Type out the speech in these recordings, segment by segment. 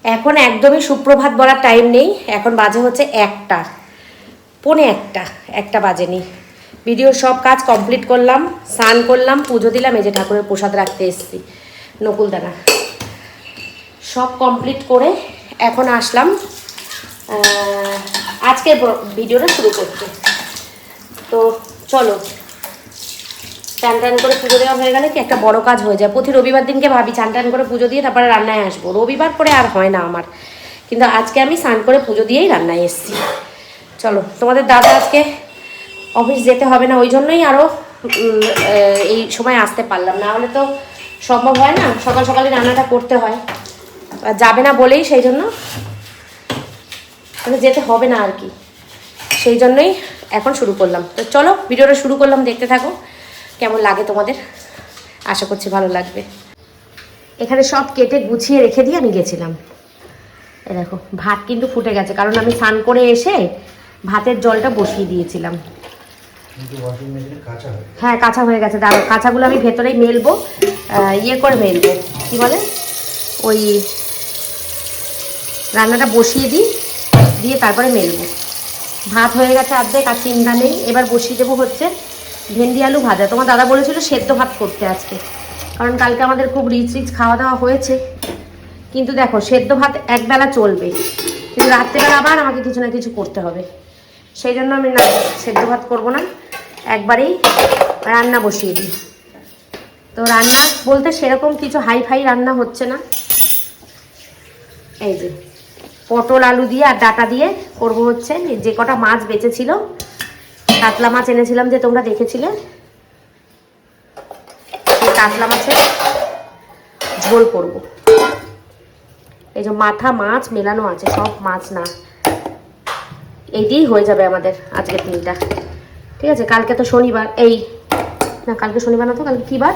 এখন একদমই সুপ্রভাত বলার টাইম নেই, এখন বাজে হচ্ছে 1টা, পৌনে 1টা বাজেনি। ভিডিওর সব কাজ কমপ্লিট করলাম, স্নান করলাম, পুজো দিলাম, এই যে ঠাকুরের প্রসাদ রাখতে এসেছি নকুলদানা, সব কমপ্লিট করে এখন আসলাম আজকে ভিডিওটা শুরু করতে। তো চলো, চান টান করে পুজো দেওয়া হয়ে গেলে কি একটা বড় কাজ হয়ে যায়। প্রতি রবিবার দিনকে ভাবি চান টান করে পুজো দিয়ে তারপরে রান্নায় আসবো, রবিবার করে আর হয় না আমার, কিন্তু আজকে আমি স্নান করে পুজো দিয়েই রান্নায় এসেছি। চলো, তোমাদের দাদা আজকে অফিস যেতে হবে না, ওই জন্যই আরও এই সময় আসতে পারলাম, না হলে তো সম্ভব হয় না, সকাল সকালে রান্নাটা করতে হয়, যাবে না বলেই সেই জন্য মানে যেতে হবে না আর কি, সেই জন্যই এখন শুরু করলাম। তো চলো ভিডিওটা শুরু করলাম, দেখতে থাকো কেমন লাগে তোমাদের, আশা করছি ভালো লাগবে। এখানে সব কেটে গুছিয়ে রেখে দিয়ে আমি গেছিলাম। এ দেখো ভাত কিন্তু ফুটে গেছে, কারণ আমি স্নান করে এসে ভাতের জলটা বসিয়ে দিয়েছিলাম। হ্যাঁ কাঁচা হয়ে গেছে, দাঁড়ো কাঁচাগুলো আমি ভেতরেই মেলবো, ইয়ে করে মেলবো, কি বলে ওই রান্নাটা বসিয়ে দিই, দিয়ে তারপরে মেলবো। ভাত হয়ে গেছে অর্ধেক, আর চিন্তা নেই। এবার বসিয়ে দেবো হচ্ছে ভেন্ডি আলু ভাজা। তোমার দাদা বলেছিল সেদ্ধ ভাত করতে আজকে, কারণ কালকে আমাদের খুব রিচ রিচ খাওয়া দাওয়া হয়েছে। কিন্তু দেখো সেদ্ধ ভাত একবেলা চলবে, কিন্তু রাত্রেবেলা আবার আমাকে কিছু না কিছু করতে হবে, সেই জন্য আমি না সেদ্ধ ভাত করবো না, একবারেই রান্না বসিয়ে দিই। তো রান্না বলতে সেরকম কিছু হাই ফাই রান্না হচ্ছে না, এই যে পটল আলু দিয়ে আর ডাটা দিয়ে করবো হচ্ছে। যে কটা মাছ বেঁচেছিল, কাতলা মাছ এনেছিলাম যে তোমরা দেখেছিলে, সেই কাতলা মাছের ঝোল করব। এই যে মাথা মাছ মেলানো আছে, সব মাছ না, এই দিয়েই হয়ে যাবে আমাদের আজকের দিনটা। ঠিক আছে, কালকে তো শনিবার, এই না কালকে শনিবার না, তো কালকে কী বার,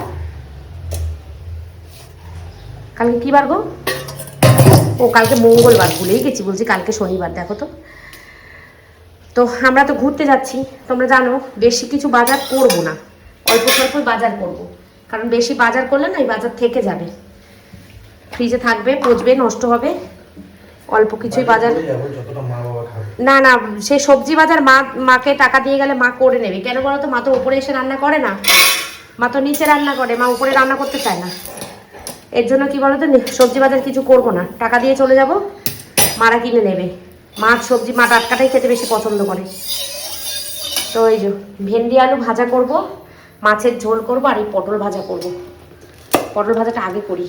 কালকে কী বার গো, ও কালকে মঙ্গলবার, ভুলেই গেছি, বলছি কালকে শনিবার। দেখো তো, তো আমরা তো ঘুরতে যাচ্ছি, তোমরা জানো বেশি কিছু বাজার করব না, অল্প স্বল্পই বাজার করব, কারণ বেশি বাজার করলে না এই বাজার থেকে যাবে, ফ্রিজে থাকবে, পচবে, নষ্ট হবে। অল্প কিছুই বাজার, না না সে সবজি বাজার মাকে টাকা দিয়ে গেলে মা করে নেবে। কেন বলো তো, মা তো উপরে এসে রান্না করে না, মা তো নিচে রান্না করে, মা উপরে রান্না করতে চায় না। এর জন্য কি বলো তো, সবজি বাজার কিছু করব না, টাকা দিয়ে চলে যাব, মারা কিনে নেবে। মাছ সবজি মা টাটকাটাই খেতে বেশি পছন্দ করে। তো এই যে ভেন্ডি আলু ভাজা করব, মাছের ঝোল করব, আর এই পটল ভাজা করব। পটল ভাজাটা আগে করি।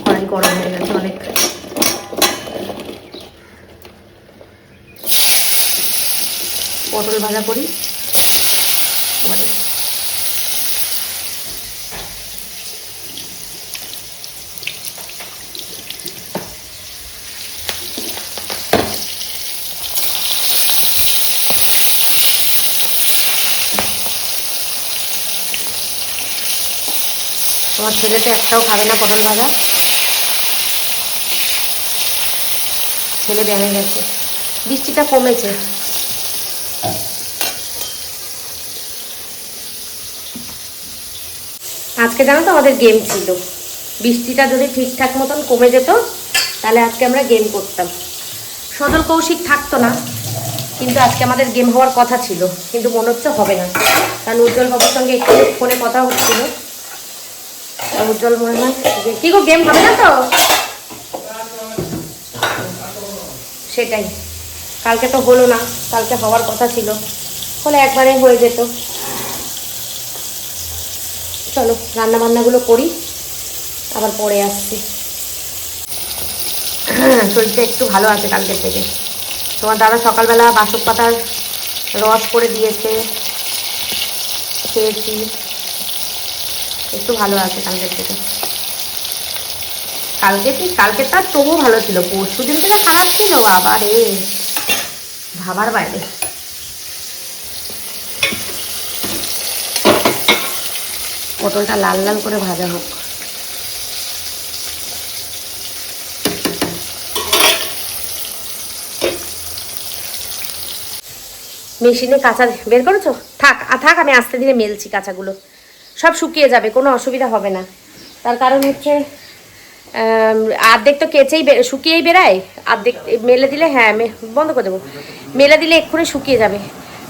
কড়াই গরম হয়ে গেছে অনেক, পটল ভাজা করি। তোমার ছেলে তো একটাও খাবে না পটল ভাজা, ছেলে বেড়ে গেছে, বৃষ্টিটা কমেছে। আজকে জানো তো আমাদের গেম ছিল, বৃষ্টিটা যদি ঠিকঠাক মতন কমে যেত তাহলে আজকে আমরা গেম করতাম। সদল কৌশিক থাকতো না, কিন্তু আজকে আমাদের গেম হওয়ার কথা ছিল, কিন্তু মনে হচ্ছে হবে না, কারণ উজ্জ্বল বাবুর সঙ্গে একটু ফোনে কথা হচ্ছিল। উজ্জ্বল মনে হয় কি গো, গেম হবে না তো, সেটাই, কালকে তো হলো না, কালকে হওয়ার কথা ছিল, হলে একবারে হয়ে যেত। চলো রান্না বান্নাগুলো করি, আবার পরে আসছি। শরীরটা একটু ভালো আছে কালকের থেকে। তোমার দাদা সকালবেলা বাসক পাতার রস করে দিয়েছে, খেয়েছি, একটু ভালো আছে কালকের থেকে। কালকে তার তবু ভালো ছিল, পরশু দিন থেকে খারাপ ছিল, বাবা রে ভাবার বাইরে। পটলটা লাল লাল করে ভাজা হোক। মেশিনে কাঁচা বের করেছো, থাক থাক, আমি আস্তে ধীরে মেলছি কাঁচাগুলো, সব শুকিয়ে যাবে, কোনো অসুবিধা হবে না। তার কারণ হচ্ছে অর্ধেক তো কেচেই শুকিয়েই বেরায়, অর্ধেক মেলে দিলে, হ্যাঁ বন্ধ করে দেবো, মেলে দিলে এক্ষুনি শুকিয়ে যাবে।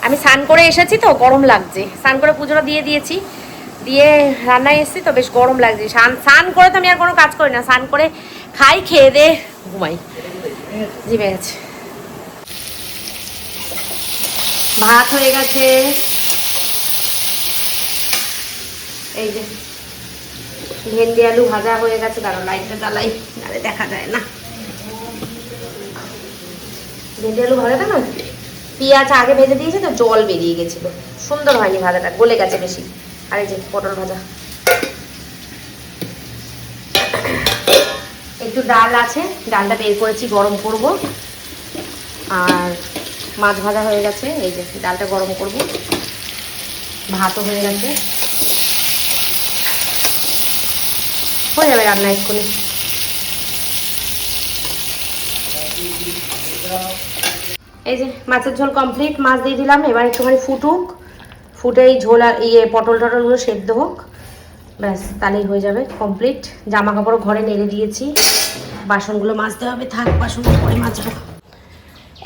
আমি স্নান করে এসেছি তো গরম লাগছে, স্নান করে পুজোটা দিয়ে দিয়েছি, দিয়ে রান্নায় এসেছি তো বেশ গরম লাগছে। স্নান করে তো আমি আর কোনো কাজ করি না, স্নান করে খাই, খেয়ে দে ঘুমাই, জিমে গেছে। ভাত হয়ে গেছে, এই যে ভেন্ডি আলু ভাজা হয়ে গেছে। দাঁড়াও লাইটটা জ্বালাই, নাহলে দেখা যায় না। ভেন্ডি আলু ভাজাটা না পেঁয়াজ আগে ভেজে দিয়েছে তো জল বেরিয়ে গেছিল, সুন্দর হয়নি ভাজাটা, গলে গেছে বেশি। আর এই যে পটল ভাজা, একটু ডাল আছে, ডালটা বের করেছি গরম করব। আর মাছ ভাজা হয়ে গেছে, এই যে ডালটা গরম করব। ভাতও হয়ে গেছে, হয়ে যাবে রান্না এক্ষুনি। এই যে মাছের ঝোল কমপ্লিট, মাছ দিয়ে দিলাম। এবার একটুখানি ফুটুক, ফুটে এই ঝোল আর পটল টটলগুলো সেদ্ধ হোক, ব্যাস তাহলেই হয়ে যাবে কমপ্লিট। জামা কাপড় ঘরে নেড়ে দিয়েছি, বাসনগুলো মাজতে হবে, থাক বাসনগুলো পরে মাজবো।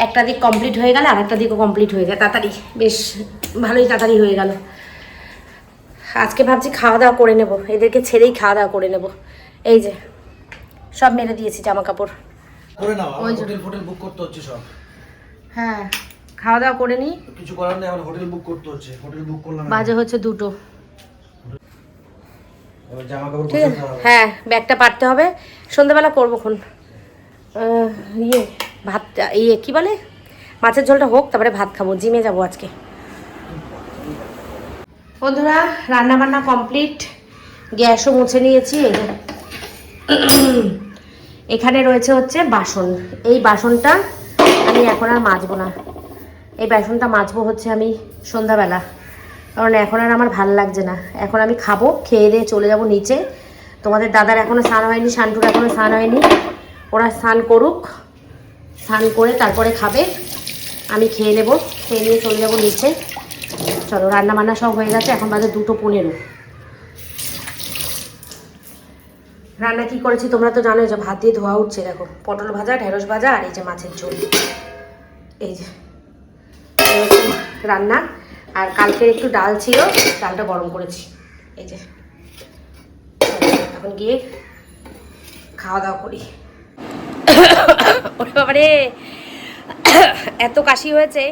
একটা দিক কমপ্লিট হয়ে গেল, আর একটা দিকও কমপ্লিট হয়ে যায় তাড়াতাড়ি, বেশ ভালোই তাড়াতাড়ি হয়ে গেল। আজকে ভাবছি খাওয়া দাওয়া করে নেব, এদেরকে ছেড়েই খাওয়া দাওয়া করে নেব। এই যে সব মেরে দিয়েছি জামা কাপড়, করে নাও, আমার হোটেল ফোটেল বুক করতে হচ্ছে সব। হ্যাঁ খাওয়া দাওয়া করে নিই, কিছু করার নেই, আমার হোটেল বুক করতে হচ্ছে, হোটেল বুক করলাম। বাজে হচ্ছে 2টো। এবার জামা কাপড় ঠিক আছে, পছন্দ হবে। হ্যাঁ ব্যাগটা পাততে হবে, সন্ধ্যাবেলা করবো খন। ভাতটা কি বলে, মাছের ঝোলটা হোক, তারপরে ভাত খাবো, জিমে যাবো আজকে। বন্ধুরা রান্না বান্না কমপ্লিট, গ্যাসও মুছে নিয়েছি। এই যে এখানে রয়েছে হচ্ছে বাসন, এই বাসনটা আমি এখন আর মাজবো না, এই বাসনটা মাজবো হচ্ছে আমি সন্ধ্যাবেলা, কারণ এখন আর আমার ভাল লাগছে না। এখন আমি খাবো, খেয়ে দিয়ে চলে যাব নিচে। তোমাদের দাদার এখনও স্নান হয়নি, শান্তুর এখনও স্নান হয়নি, ওরা স্নান করুক, স্নান করে তারপরে খাবে, আমি খেয়ে নেবো, খেয়ে নিয়ে চলে যাবো নিচে। চলো রান্না বান্না সব হয়ে গেছে, এখন বাজে 2:15। রান্না কি করেছি তোমরা তো জানোই, যে ভাত দিয়ে ধোয়া উঠছে, দেখো পটল ভাজা, ঢেঁড়স ভাজা, আর এই যে মাছের ঝোল। এই যে রান্না, আর কালকের একটু ডাল ছিল, ডালটা গরম করেছি। এই যে এখন গিয়ে খাওয়া দাওয়া করি। ওরে বাবারে এত কাশি হয়েছে,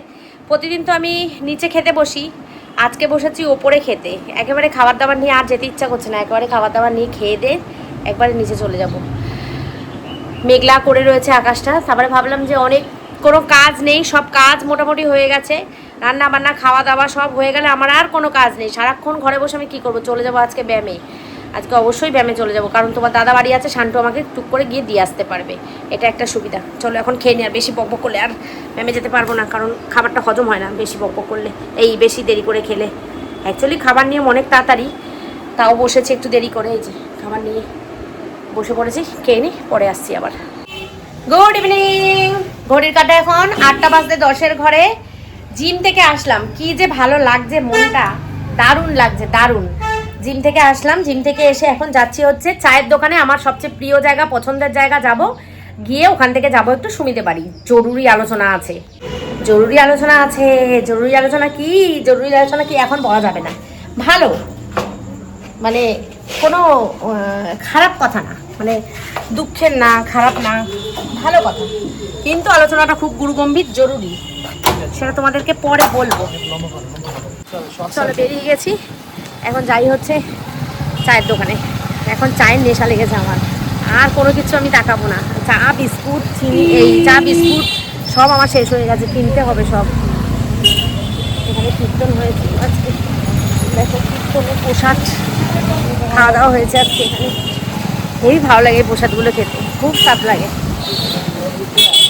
প্রতিদিন তো আমি নিচে খেতে বসি, আজকে বসেছি ওপরে খেতে। একেবারে খাবার দাবার নিয়ে আর যেতে ইচ্ছা করছে না, একেবারে খাবার দাবার নিয়ে খেয়ে দে একবারে নিচে চলে যাব। মেঘলা করে রয়েছে আকাশটা, তারপরে ভাবলাম যে অনেক কোনো কাজ নেই, সব কাজ মোটামুটি হয়ে গেছে, রান্না বান্না খাওয়া দাওয়া সব হয়ে গেলে আমার আর কোনো কাজ নেই। সারাক্ষণ ঘরে বসে আমি কী করবো, চলে যাবো আজকে ব্যায়ামে, আজকে অবশ্যই ব্যায়ামে চলে যাব, কারণ তোমার দাদা বাড়ি আছে, শান্টু আমাকে টুক করে গিয়ে দিয়ে আসতে পারবে, এটা একটা সুবিধা। চলো এখন খেয়ে নি, আর বেশি বকবক করলে আর ব্যায়ামে যেতে পারবো না, কারণ খাবারটা হজম হয় না বেশি বকবক করলে, এই বেশি দেরি করে খেলে। অ্যাকচুয়ালি খাবার নিয়ে অনেক তাড়াতাড়ি, তাও বসেছি একটু দেরি করে, এই যে খাবার নিয়ে বসে পড়েছি, খেয়ে নি, পরে আসছি আবার। গুড ইভিনিং, ঘড়ির কাটা এখন 8:10 ঘরে। জিম থেকে আসলাম, কি যে ভালো লাগছে মনটা, দারুণ লাগছে দারুণ। জিম থেকে আসলাম, জিম থেকে এসে এখন যাচ্ছি হচ্ছে চায়ের দোকানে, আমার সবচেয়ে প্রিয় জায়গা, পছন্দের জায়গা, যাব গিয়ে ওখান থেকে যাব একটু সুমিতে বাড়ি, জরুরি আলোচনা আছে, জরুরি আলোচনা আছে। জরুরি আলোচনা কি, জরুরি আলোচনা কি এখন বলা যাবে না, ভালো মানে কোনো খারাপ কথা না, মানে দুঃখের না, খারাপ না, ভালো কথা, কিন্তু আলোচনাটা খুব গুরুগম্ভীর, জরুরি, সেটা তোমাদেরকে পরে বলবো। চলো বেরিয়ে গেছি, এখন যাই হচ্ছে চায়ের দোকানে। এখন চায়ের নেশা লেগেছে আমার, আর কোনো কিছু আমি তাকাবো না। চা বিস্কুট চিনি, এই চা বিস্কুট সব আমার শেষ হয়ে গেছে, কিনতে হবে সব। এখানে কীর্তন হয়েছে আজকে, দেখো কীর্তনের প্রসাদ খাওয়া দাওয়া হয়েছে আজকে এখানে, হেবই ভালো লাগে এই প্রসাদগুলো খেতে, খুব স্বাদ লাগে।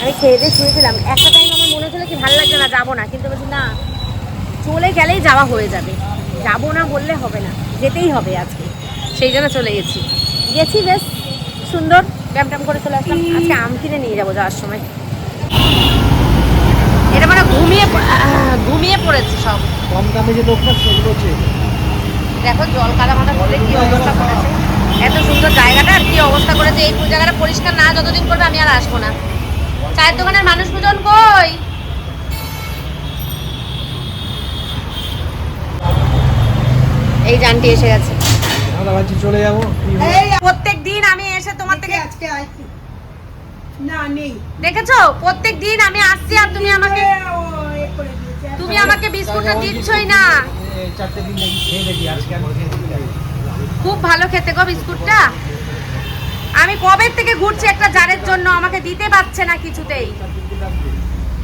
আমি খেয়ে দিয়ে শুয়েছিলাম, একটা টাইম আমার মনে হচ্ছিলো কি ভালো লাগছে না, যাবো না, কিন্তু বলছি না, চলে গেলেই যাওয়া হয়ে যাবে, যাবো না বললে হবে না, যেতেই হবে আজকে, সেই জন্য চলে গেছি বেশ সুন্দর ব্যায়াম ট্যাম করে চলে আসলাম। আজকে আম কিনে নিয়ে যাবো যাওয়ার সময়। এটা মানে ঘুমিয়ে পড়েছে সব, কম দামে যে লোকটা সেগুলো হচ্ছে দেখো জল কাদা মাথা করে কি অবস্থা করেছে, এত সুন্দর জায়গাটা আর কি অবস্থা করেছে। এই জায়গাটা পরিষ্কার না যতদিন করবে আমি আর আসবো না। চায়ের দোকানের মানুষ দুজন কই? এই জানটি এসে গেছে। চলে যাবো। প্রত্যেক দিন আমি এসে তোমার থেকে আজকে আইছি না নেই দেখেছো, প্রত্যেক দিন আমি আসছি আর তুমি আমাকে বিস্কুটটা দিচ্ছই না। চারটে দিন খেয়ে দেখি আজকে আমি খেয়ে দেখি। খুব ভালো খেতে গো বিস্কুটটা। আমি কবে থেকে ঘুরছি একটা জারের জন্য, আমাকে দিতে পারছে না কিছুতেই।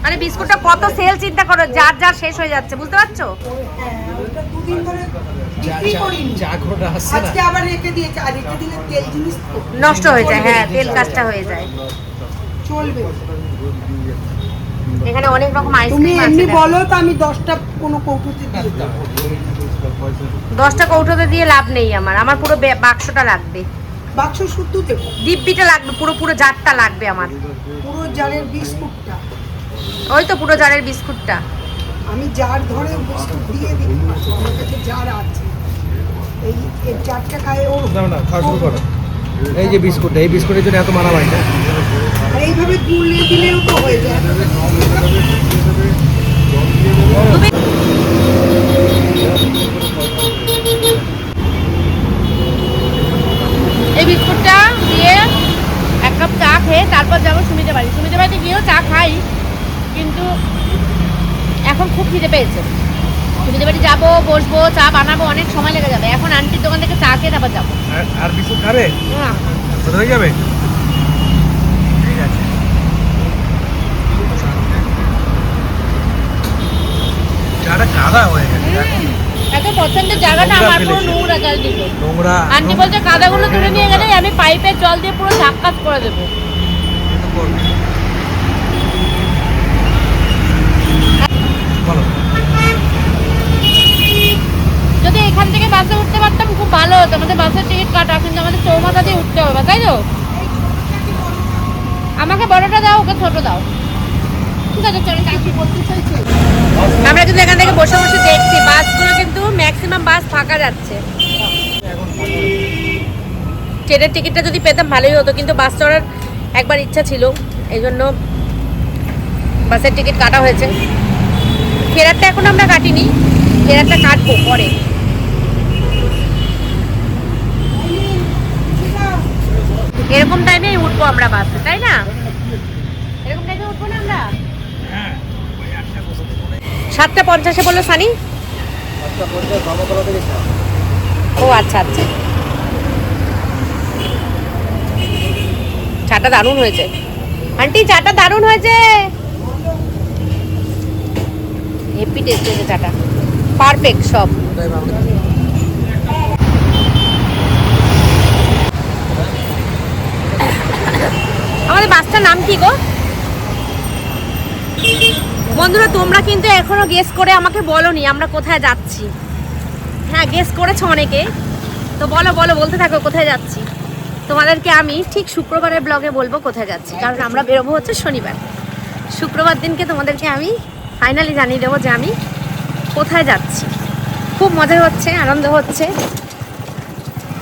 মানে বিস্কুটটা কত সেল চিন্তা করো, যার যার শেষ হয়ে যাচ্ছে, বুঝতে পারছো? দুদিন ধরে বিক্রি করিনি, আজকে আবার রেখে দিয়েছে। আর রেখে দিলে তেল জিনিস তো নষ্ট হয়ে যায়, হ্যাঁ তেল কাজটা হয়ে যায়। চলবে। এখানে অনেক রকম তুমি আইসক্রিম আছে। এমনি বলো তো আমি 10টা কোনো কৌটোতে দিয়ে দেবো। 10টা কৌটোতে দিয়ে লাভ নেই আমার, আমার পুরো বাক্সটা লাগবে, বাক্স শুদ্ধ দেবো, দিব্যিটা লাগবে, পুরো পুরো জারটা লাগবে আমার, পুরো জারের বিস্কুটটা। ওই তো পুরো জারের বিস্কুটটা। আমি জার ধরে বিস্কুট দিয়ে দিই, আমার কাছে জার আছে। এই এই জারটা খায় ওর না খাওয়া শুরু করো। এই যে বিস্কুট, এই বিস্কুটের জন্য এত মারামারি না। আর এইভাবে গুলে দিলেও তো হয়ে যায়। এই বিস্কুটটা দিয়ে এক কাপ চা খেয়ে তারপর যাবো সুমিতে বাড়ি। সুমিতে বাড়িতে গিয়েও চা খাই, কিন্তু এখন খুব খিদে পেয়েছে। সুমিতে বাড়ি যাবো, বসবো, চা বানাবো, অনেক সময় লেগে যাবে। এখন আন্টির দোকান থেকে চা খেয়ে তারপর যাবো। আর বিস্কুট খাবে? না হয়ে যাবে। ঠিক আছে। চাটা কাদা হয়ে গেছে। এত পছন্দের জায়গাটা আমার পুরো নোংরা চারিদিকে। নোংরা। আন্টি বলছে কাদাগুলো তুলে নিয়ে গেলে আমি পাইপের জল দিয়ে পুরো ঝাক্কাস করে দেবো। বলো। যদি এখান থেকে বাসে উঠতে পারতাম খুব ভালো হতো। আমাদের বাসের টিকিট কাটা, কিন্তু আমাদের চৌমাথা দিয়ে উঠতে হবে, তাই তো? আমাকে বড়টা দাও, ওকে ছোট দাও। ঠিক আছে চলো। আমরা কিন্তু এখান থেকে বসে বসে দেখছি বাসগুলো, কিন্তু ম্যাক্সিমাম বাস ফাঁকা যাচ্ছে। ট্রেনের টিকিটটা যদি পেতাম ভালোই হতো, কিন্তু বাস চড়ার একবার ইচ্ছা ছিল, এই জন্য বাসের টিকিট কাটা হয়েছে। ফেরারটা এখন আমরা কাটিনি, ফেরারটা কাটবো পরে। এরকম টাইমেই উঠবো আমরা বাসে, তাই না? এরকম টাইমে উঠবো না আমরা? 7:50 বললো সানি। ও আচ্ছা আচ্ছা, চাটা দারুণ হয়েছে আন্টি, চাটা দারুণ হয়েছে, হেপি টেস্ট হয়েছে চাটা, পারফেক্ট সব। আমাদের বাসটার নাম কি গো বন্ধুরা? তোমরা কিন্তু এখনো গেস করে আমাকে বলোনি আমরা কোথায় যাচ্ছি। হ্যাঁ গেস করেছো অনেকে, তো বলো বলো, বলতে থাকো কোথায় যাচ্ছি। তোমাদেরকে আমি ঠিক শুক্রবারের ব্লগে বলবো কোথায় যাচ্ছি, কারণ আমরা বেরোবো হচ্ছে শনিবার। শুক্রবার দিনকে তোমাদেরকে আমি ফাইনালি জানিয়ে দেবো যে আমি কোথায় যাচ্ছি। খুব মজা হচ্ছে, আনন্দ হচ্ছে।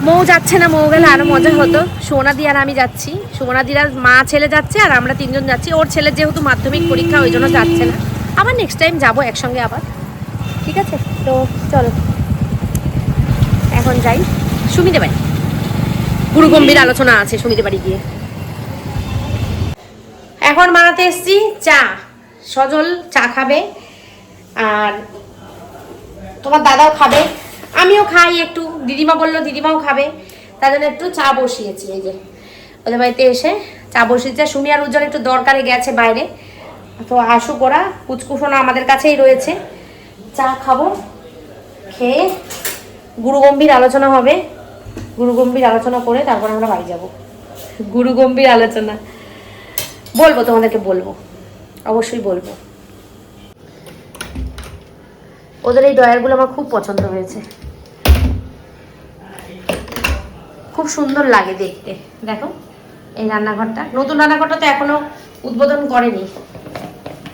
মৌ যাচ্ছে না, মৌ গেলে আরও মজা হতো। সোনাদি আর আমি যাচ্ছি, সোনাদির আর মা ছেলে যাচ্ছে, আর আমরা 3 জন যাচ্ছি। ওর ছেলের যেহেতু মাধ্যমিক পরীক্ষা, ওই জন্য যাচ্ছে না। আবার নেক্সট টাইম যাবো একসঙ্গে আবার, ঠিক আছে? তো চলো এখন যাই সুমিতে বাড়ি। গুরু গম্ভীর আলোচনা আছে সুমিতে বাড়ি গিয়ে। এখন বানাতে এসছি চা। সজল চা খাবে, আর তোমার দাদাও খাবে, আমিও খাই একটু। দিদিমা বললো দিদিমাও খাবে, তার জন্য একটু চা বসিয়েছি। এই যে ওদের বাড়িতে এসে চা বসিয়েছে। সুমি আর উজ্জ্বল একটু দরকারে গেছে বাইরে, তো আসুক ওরা। কুচকুশোনা আমাদের কাছেই রয়েছে। চা খাবো, খেয়ে গুরুগম্ভীর আলোচনা হবে। গুরুগম্ভীর আলোচনা করে তারপর আমরা বাড়ি যাব। গুরুগম্ভীর আলোচনা বলবো তোমাদেরকে, বলবো অবশ্যই বলবো। ওদের এই ডয়ারগুলো আমার খুব পছন্দ হয়েছে, খুব সুন্দর লাগে দেখতে। দেখো এই রান্নাঘরটা, নতুন রান্নাঘরটা তো এখনো উদ্বোধন করেনি।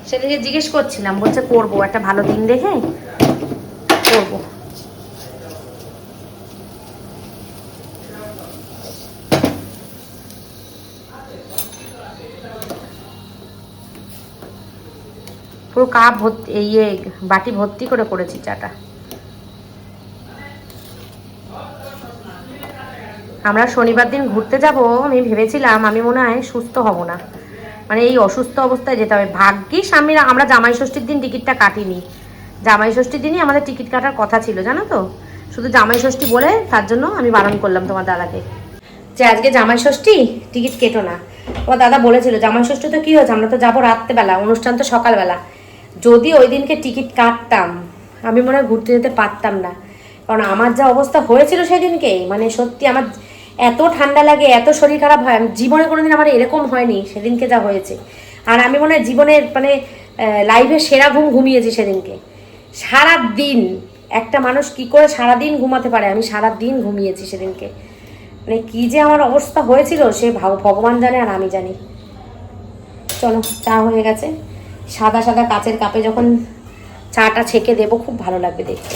সেদিকে জিজ্ঞেস করছিলাম, বলছে করবো, একটা ভালো দিন দেখে করবো। পুরো কাপ ভর্তি, বাটি ভর্তি করে করেছি চাটা। আমরা শনিবার দিন ঘুরতে যাব, আমি ভেবেছিলাম আমি মনে হয় সুস্থ হব না, মানে এই অসুস্থ অবস্থায় যেতে হবে। ভাগ্যিস আমরা জামাই ষষ্ঠীর দিন টিকিটটা কাটিনি। জামাই ষষ্ঠীর দিনই আমাদের টিকিট কাটার কথা ছিল, জানো তো। শুধু জামাই ষষ্ঠী বলে তার জন্য আমি বারণ করলাম তোমার দাদাকে যে আজকে জামাই ষষ্ঠী, টিকিট কেটো না। তোমার দাদা বলেছিল জামাই ষষ্ঠী তো কী হয়েছে, আমরা তো যাবো রাত্রেবেলা, অনুষ্ঠান তো সকালবেলা। যদি ওই দিনকে টিকিট কাটতাম আমি মনে হয় ঘুরতে যেতে পারতাম না, কারণ আমার যা অবস্থা হয়েছিল সেদিনকে, মানে সত্যি আমার এত ঠান্ডা লাগে, এত শরীর খারাপ হয়, আমি জীবনে কোনোদিন আমার এরকম হয়নি সেদিনকে যা হয়েছে। আর আমি মনে হয় জীবনের মানে লাইফের সেরা ঘুম ঘুমিয়েছি সেদিনকে। সারা দিন একটা মানুষ কি করে সারা দিন ঘুমাতে পারে, আমি সারা দিন ঘুমিয়েছি সেদিনকে। মানে কী যে আমার অবস্থা হয়েছিল সে ভগবান জানে আর আমি জানি। চলো, চা হয়ে গেছে। সাদা সাদা কাচের কাপে যখন চাটা ছেঁকে দেবো খুব ভালো লাগবে দেখতে।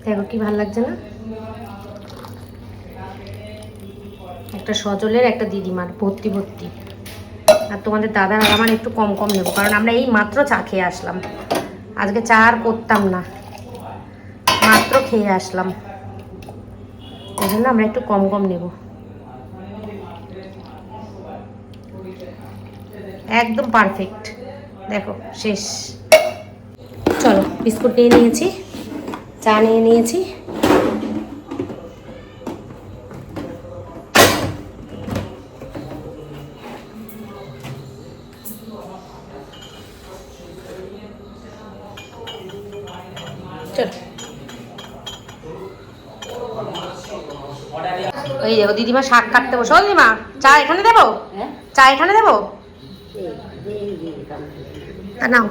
দেখো কি ভালো লাগছে না, একটা সজলের একটা দিদিমার ভর্তি ভর্তি, আর তোমাদের দাদার আর আমার একটু কম কম নেবো, কারণ আমরা এই মাত্র চা খেয়ে আসলাম। আজকে চা আর করতাম না, মাত্র খেয়ে আসলাম, এই জন্য আমরা একটু কম কম নেব। একদম পারফেক্ট, দেখো শেষ। চলো, বিস্কুট নিয়ে নিয়েছি, চা নিয়ে নিয়েছি। চলো, ওই দেখো দিদিমা শাক কাটতে বসো। দিদিমা চা এখানে দেবো, চা এখানে দেবো, তা নাও।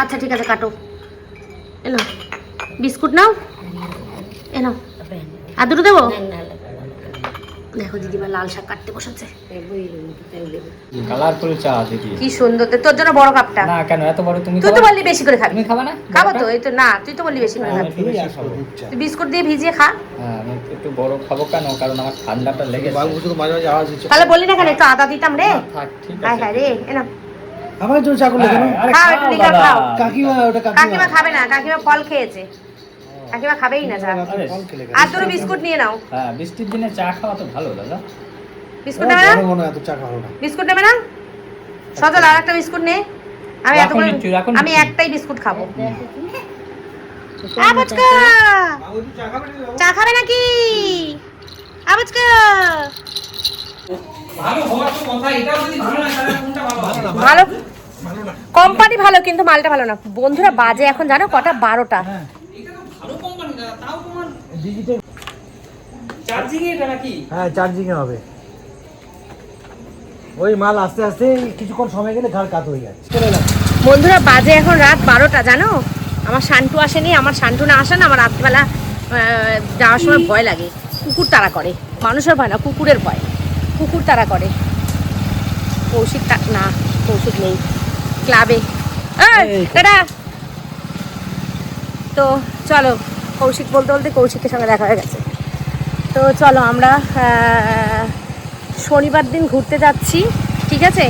আচ্ছা ঠিক আছে, কাটো। এ নাও বিস্কুট, নাও এ নাও। আর দুটো দেবো। দেখো দিদিমা লাল শাক কাটতে বসেছে। কালারফুল চা দিদি, কি সুন্দর। তোর জন্য বড় কাপটা। না কেন এত বড়? তুমি তুই তো বললি বেশি করে খাবি। তুমি খাবে না? খাবো তো, এই তো না, তুই তো বললি বেশি করে খাবি। তুই বিস্কুট দিয়ে ভিজিয়ে খা। হ্যাঁ, আমি একটু বড় খাবো কেন, কারণ আমার ঠান্ডাটা লেগেছে। মাঝে মাঝে আওয়াজ হচ্ছে। তাহলে বললি না কেন একটু আদা দিতাম রে। থাক, ঠিক হায় আছে। হায় রে, এ নাও। আমার জন্য চা করলে কেন? আরে খাও, খাও একটু লিকার দাদা। খাও। কাকিমা, ওটা কাকিমা খাবে না, কাকিমা ফল খেয়েছে, কাকিমা খাবেই না চা। আরে, আর দুটো বিস্কুট নিয়ে নাও। হ্যাঁ, বৃষ্টির দিনে চা খাওয়া তো ভালো দাদা। বিস্কুট নেবে না? এত চা খাবো না। বিস্কুট নেবে না? সজল আর একটা বিস্কুট নে। আমি রাখুন নিচ্ছি, রাখুন আমি নিচ্ছি। একটাই বিস্কুট খাবো। আবচকা চা খাবে নাকি? আবচকা ভালো, কোম্পানি ভালো কিন্তু মালটা ভালো না। বন্ধুরা বাজে এখন জানো কটা? 12টা। হ্যাঁ, চার্জিং এ হবে। ওই মাল আস্তে আস্তে কিছুক্ষণ সময় গেলে ঘাড় কাত হয়ে যাচ্ছে। বন্ধুরা বাজে এখন রাত 12টা, জানো। আমার শান্টু আসেনি, আমার শান্টু না আসে না, আমার রাত্রিবেলা যাওয়ার সময় ভয় লাগে। কুকুর তাড়া করে, মানুষের ভয় না, কুকুরের ভয়। কুকুর তাড়া করে। কৌশিক না, কৌশিক নেই ক্লাবে। দাদা তো চলো, কৌশিক বলতে বলতে কৌশিকের সঙ্গে দেখা হয়ে গেছে। তো চলো আমরা শনিবার দিন ঘুরতে যাচ্ছি, ঠিক আছে।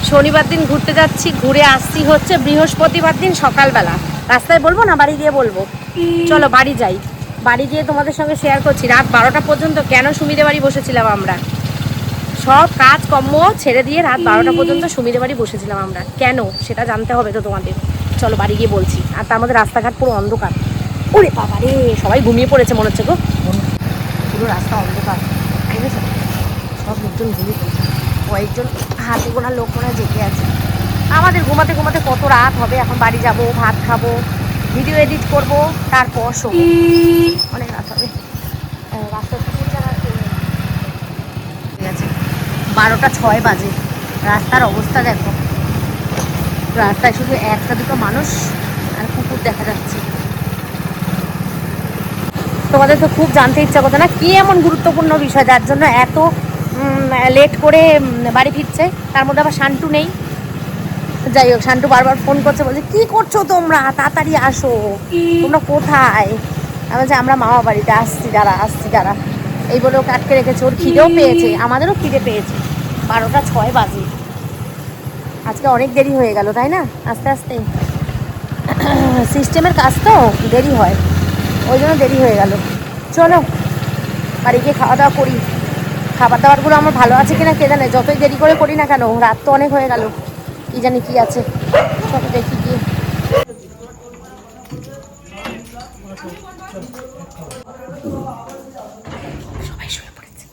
শনিবার দিন ঘুরতে যাচ্ছি, ঘুরে আসছি হচ্ছে বৃহস্পতিবার দিন সকালবেলা। রাস্তায় বলবো না, বাড়ি গিয়ে বলবো। চলো বাড়ি যাই, বাড়ি গিয়ে তোমাদের সঙ্গে শেয়ার করছি রাত 12টা পর্যন্ত কেন সুমিদের বাড়ি বসেছিলাম আমরা। সব কাজ কর্ম ছেড়ে দিয়ে রাত 12টা পর্যন্ত সুমিদের বাড়ি বসেছিলাম আমরা, কেন সেটা জানতে হবে তো তোমাদের। চলো বাড়ি গিয়ে বলছি। আর তার মধ্যে রাস্তাঘাট পুরো অন্ধকার। ওরে বাবা রে, সবাই ঘুমিয়ে পড়েছে মনে হচ্ছে গো, পুরো রাস্তা অন্ধকার, ঠিক আছে। সব লোকজন ঘুমিয়ে পড়েছে, কয়েকজন হাতে গোনা লোক মনে হয় জেগে আছে। আমাদের ঘুমাতে ঘুমাতে কত রাত হবে। এখন বাড়ি যাব, ভাত খাবো, ভিডিও এডিট করব, তারপর শোবো, অনেক রাত হবে। রাস্তা ঠিক আছে, 12টা 6 বাজে। রাস্তার অবস্থা দেখো, রাস্তায় শুধু একটা দুটো মানুষ আর কুকুর দেখা যাচ্ছে। তোমাদের তো খুব জানতে ইচ্ছা করছে না কি এমন গুরুত্বপূর্ণ বিষয় যার জন্য এত লেট করে বাড়ি ফিরছে। তার মধ্যে আবার শান্টু নেই। যাই হোক, শান্টু বারবার ফোন করছে, বলছে কি করছো তোমরা, তাড়াতাড়ি আসো, তোমরা কোথায়? আমি বলছি আমরা মামা বাড়িতে আসছি, যারা এই বলে ওকে আটকে রেখেছে। ওর খিদেও পেয়েছে, আমাদেরও খিদে পেয়েছে। 12:06 বাজে। আজকে অনেক দেরি হয়ে গেল তাই না? আস্তে আস্তে সিস্টেমের কাজ তো দেরি হয়, ওই জন্য দেরি হয়ে গেল। চলো বাড়ি গিয়ে খাওয়া দাওয়া করি। খাবার দাবারগুলো আমার ভালো আছে কিনা কে জানে, যতই দেরি করে করি না কেন, রাত তো অনেক হয়ে গেল, কি জানি কি আছে। চলো দেখি গিয়ে। সবাই শুয়ে পড়েছে।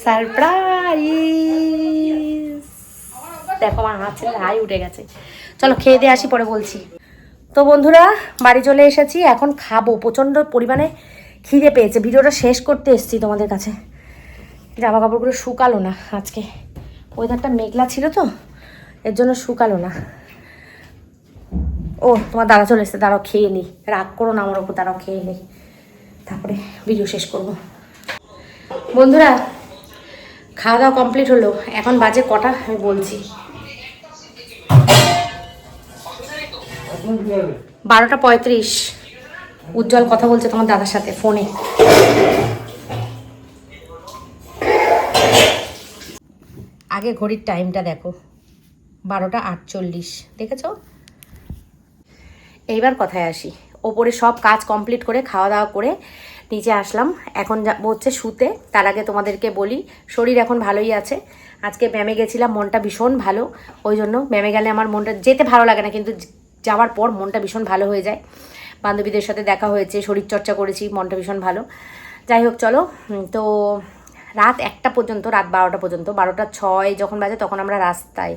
সারপ্রাইজ! দেখো আমার হাত ছেলে হাই উঠে গেছে। চলো খেয়ে দিয়ে আসি, পরে বলছি। তো বন্ধুরা বাড়ি চলে এসেছি, এখন খাবো। প্রচণ্ড পরিমাণে খিদে পেয়েছে। ভিডিওটা শেষ করতে এসেছি তোমাদের কাছে। জামা কাপড়গুলো শুকালো না আজকে, ওয়েদারটা মেঘলা ছিল তো, এর জন্য শুকালো না। ও তোমার দাদা চলে এসছে, দাঁড়াও খেয়ে নিই, রাগ করো না আমার ওপর, দাঁড়াও খেয়ে নিই, তারপরে ভিডিও শেষ করব। বন্ধুরা খাওয়া দাওয়া কমপ্লিট হলো, এখন বাজে কটা আমি বলছি, 12:35। উজ্জ্বল কথা বলছে তোমার দাদার সাথে ফোনে। আগে ঘড়ির টাইমটা দেখো, 12:48, দেখেছো? এইবার কথায় আসি। ওপরে সব কাজ কমপ্লিট করে খাওয়া দাওয়া করে নিচে আসলাম, এখন যাবো হচ্ছে শুতে। তার আগে তোমাদেরকে বলি, শরীর এখন ভালোই আছে। আজকে ব্যায়ামে গেছিলাম, মনটা ভীষণ ভালো, ওই জন্য ব্যায়ামে গেলে আমার মনটা, যেতে ভালো লাগে না কিন্তু যাওয়ার পর মনটা ভীষণ ভালো হয়ে যায়। বান্ধবীদের সাথে দেখা হয়েছে, শরীরচর্চা করেছি, মনটা ভীষণ ভালো। যাই হোক চলো, তো রাত 1টা পর্যন্ত, রাত 12টা পর্যন্ত, 12:06 যখন বাজে তখন আমরা রাস্তায়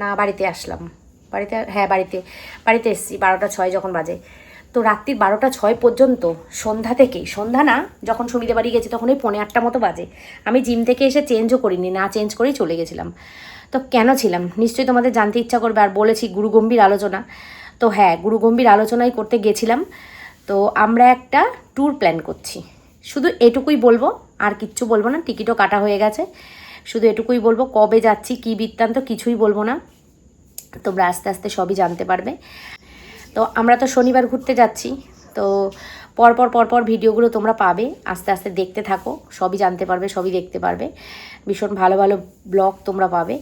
না বাড়িতে আসলাম। বাড়িতে এসেছি 12:06 যখন বাজে। তো রাত্রির 12:06 পর্যন্ত, সন্ধ্যা না, যখন সুমিদের বাড়ি গেছি তখন ওই 7:45 মতো বাজে। আমি জিম থেকে এসে চেঞ্জও করিনি, না চেঞ্জ করেই চলে গেছিলাম। তো কেন ছিলাম নিশ্চয়ই তোমাদের জানতে ইচ্ছা করবে। আর বলেছি গুরুগম্ভীর আলোচনা, তো হ্যাঁ গুরুগম্ভীর আলোচনাই করতে গেছিলাম। তো আমরা একটা ট্যুর প্ল্যান করছি, শুধু এটুকুই বলবো, আর কিচ্ছু বলবো না। টিকিটও কাটা হয়ে গেছে, শুধু এটুকুই বলবো, কবে যাচ্ছি, কী বৃত্তান্ত, কিছুই বলবো না। তোমরা আস্তে আস্তে সবই জানতে পারবে। তো আমরা তো শনিবার ঘুরতে যাচ্ছি, তো পরপর ভিডিওগুলো তোমরা পাবে, আস্তে আস্তে দেখতে থাকো, সবই জানতে পারবে, সবই দেখতে পারবে। ভীষণ ভালো ভালো ব্লগ তোমরা পাবে।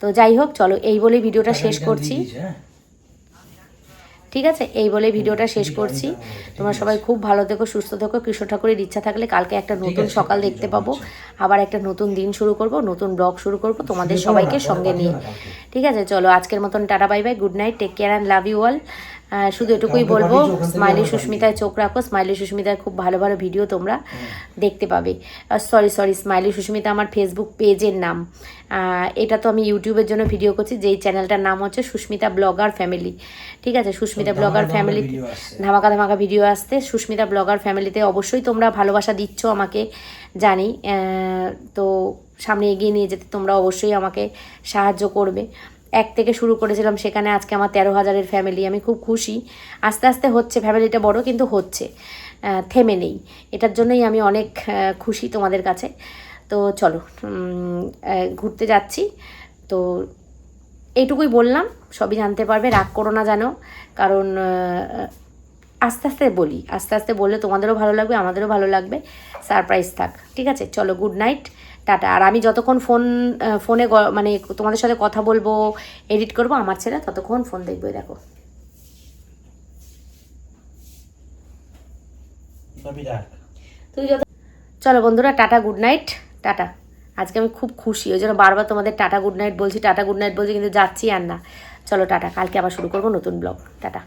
তো যাই হোক চলো, এই বলেই ভিডিওটা শেষ করছি। ঠিক আছে, এই বলে ভিডিওটা শেষ করছি। তোমরা সবাই খুব ভালো থেকো, সুস্থ থেকো। কৃষ্ণ ঠাকুরের ইচ্ছা থাকলে কালকে একটা নতুন সকাল দেখতে পাবো, আবার একটা নতুন দিন শুরু করব, নতুন ব্লগ শুরু করব তোমাদের সবাইকে সঙ্গে নিয়ে। ঠিক আছে, চলো আজকের মতন tata, bye bye, good night, take care and love you all. শুধু এটুকুই বলবো, স্মাইলি সুস্মিতায় চোখ রাখো। স্মাইলি সুস্মিতার খুব ভালো ভালো ভিডিও তোমরা দেখতে পাবে। সরি, স্মাইলি সুস্মিতা আমার ফেসবুক পেজের নাম। এটা তো আমি ইউটিউবের জন্য ভিডিও করছি, যেই চ্যানেলটার নাম হচ্ছে সুস্মিতা ব্লগার ফ্যামিলি। ঠিক আছে, সুস্মিতা ব্লগার ফ্যামিলি, ধামাকা ভিডিও আসতে। সুস্মিতা ব্লগার ফ্যামিলিতে অবশ্যই তোমরা ভালোবাসা দিচ্ছ আমাকে, জানি। তো সামনে এগিয়ে নিয়ে যেতে তোমরা অবশ্যই আমাকে সাহায্য করবে। 1 থেকে শুরু করেছিলাম, সেখানে আজকে আমার 13,000-এর ফ্যামিলি। আমি খুব খুশি, আস্তে আস্তে হচ্ছে, ফ্যামিলিটা বড় কিন্তু হচ্ছে, থেমে নেই। এটার জন্যই আমি অনেক খুশি তোমাদের কাছে। তো চলো ঘুরতে যাচ্ছি, তো এইটুকুই বললাম, সবই জানতে পারবে, রাগ করো না জানো, কারণ আস্তে আস্তে বললে তোমাদেরও ভালো লাগবে, আমাদেরও ভালো লাগবে, সারপ্রাইজ থাক। ঠিক আছে, চলো গুড নাইট, টাটা। আর আমি যতক্ষণ ফোনে মানে তোমাদের সাথে কথা বলবো, এডিট করব, আমার ছেলে ততক্ষণ ফোন দেখবে। দেখো চলো বন্ধুরা, টাটা, গুড নাইট, টাটা। আজকে আমি খুব খুশি, ওই জন্য বারবার তোমাদের টাটা গুড নাইট বলছি, কিন্তু যাচ্ছি আর না। চলো টাটা, কালকে আবার শুরু করবো নতুন ব্লগ। টাটা।